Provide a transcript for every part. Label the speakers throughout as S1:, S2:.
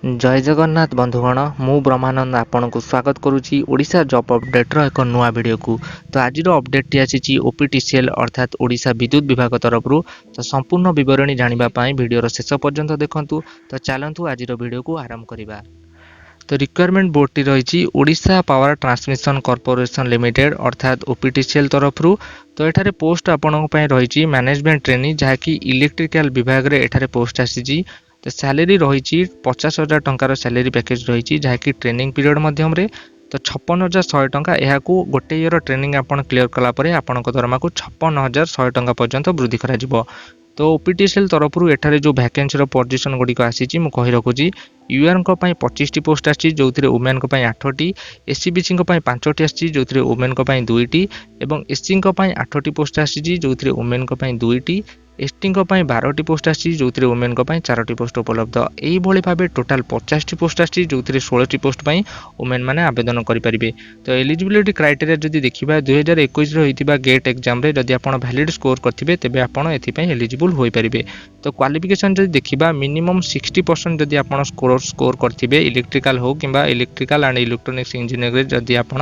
S1: जय जगन्नाथ बंधुगण मु ब्रह्मानंद आपन को स्वागत करुच्ची ओडिशा जॉब अपडेट रो एक नुआ वीडियो को। तो आज अपडेट टी आसी ओपीटीसीएल अर्थात ओडिशा विद्युत विभाग तरफ तो संपूर्ण विवरणी जानिबा पाई वीडियो शेष पर्यंत देखंतु। तो चलंतु आज वीडियो को आरंभ करिबा। तो रिक्वायरमेंट बोर्ड टी रही Odisha power transmission corporation limited अर्थात ओपीटीसीएल तरफ तो एठारे पोस्ट आपन रही मैनेजमेंट ट्रेनी जहाँकि इलेक्ट्रिकल विभाग रे एठारे पोस्ट आसी। तो सैलरी रही 50,000 टंकार सैलरी पैकेज रही जहाँकि ट्रेनिंग पीरियड मध्यम तो 56,100 टंका यहाँ गोटे ईयर ट्रेनिंग आपन क्लियर कलापर आपण दरमा को 56,100 टंका पर्यंत वृद्धि करा जिवो। तो ओपीटीसीएल तरफ एठारे जो वैकेंसी पोजिशन गुड़िक आसी कही रखुची यूआर 25 पोस्ट आसी जो वुमेन 8टी एससीबीसी 5टी आसी जो वुमेन 2टी और एससी 8टी पोस्ट आसी जो वुमेन 2टी एसटी 12टी पोस्ट आसी जो वुमेन 4टी पोस्ट उपलब्ध। यही भाव टोटाल 50टी पोस्ट आसी जो 16टी पोस्ट वुमेन मैंने आवेदन करेंगे। तो एलिजिबिलिटी क्राइटेरिया जदि देखा 2021 होता गेट एग्जाम जदि आप वैलिड स्कोर करेंगे तेज आपड़ एलिजिबल हो पारे। तो क्वालिफिकेशन जदि देखा मिनिमम 60% जदि आप स्कोर करेंगे इलेक्ट्रिकल हो कि इलेक्ट्रिकल एंड इलेक्ट्रोनिक्स इंजीनियरिंग जदि आप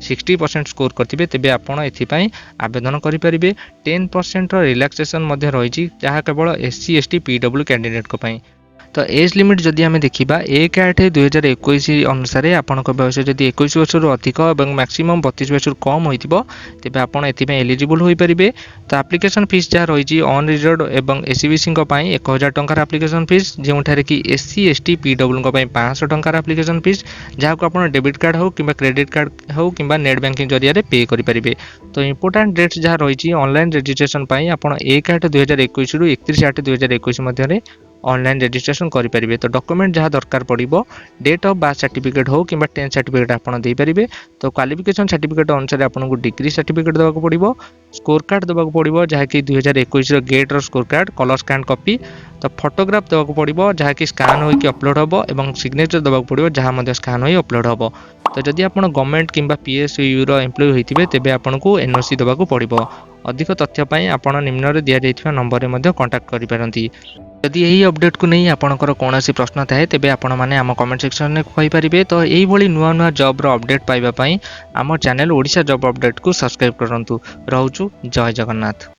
S1: 60% स्कोर करेंगे तेज आपड़ एपाई आवेदन करेंगे। 10% रिलैक्सेशन रही जहाँ केवल एससी एसटी पीडब्ल्यू कैंडिडेट को पाई। तो एज लिमिट जदि आम देखा 1/8/2021 अनुसार आपण बयस जदि 21 वर्ष अधिक और मैक्सिमम 32 वर्ष कम हो तेज आपड़ एलिजिबल हो पारे। तो एप्लिकेशन फीस जहाँ रही अनरिजर्व और एससीबीसी 1,000 टंकार एप्लिकेशन फीस जो कि एससी एसटी पीडब्ल्यू 500 टंकार एप्लिकेशन फीस जहाँ को आप डेबिट कार्ड हो कि क्रेडिट कार्ड हो कि नेट बैंकिंग जरिया पे करेंगे। तो इंपोर्टाट डेट्स जहाँ रही ऑनलाइन रजिस्ट्रेशन आप 1/8/2021 रु 31/8/2021 मध्य ऑनलाइन रजिस्ट्रेशन करेंगे। तो डॉक्यूमेंट जहाँ दरकार पड़ो डेट ऑफ बर्थ सर्टिफिकेट हो कि 10th सर्टिफिकेट आपड़ दे पारे। तो क्वालिफिकेशन सर्टिफिकेट अनुसार आपको डिग्री सर्टिफिकेट देवाक पड़ो स्कोर कार्ड देवाक पड़ो जहाँ कि 2021 GATE score card colour scan copy. तो फोटोग्राफ देवाक पड़ो जहाँ कि स्कान होकर अपलोड हम और सिग्नेचर देवाक पड़ो जहाँ स्कान हो अपलोड हम। तो जदि आप गवर्नमेंट कि पीएसयू एम्प्लॉय होते तेज आपको एनओसी देवाक पड़ो। अधिक तथ्य आपण निम्न दि जाइथिबा नंबर में कांटेक्ट करि पारंती। जदि यही अपडेट को नहीं आपणकर कौन प्रश्न थाए तेबे आपण माने आम कमेंट सेक्शन में कहि पारिबे। तो यही भली नुआ नुआ जॉब रो अपडेट पाइबा पई आम चैनल ओडिशा जॉब अपडेट को सब्सक्राइब करंतु। रहउछु जय जगन्नाथ।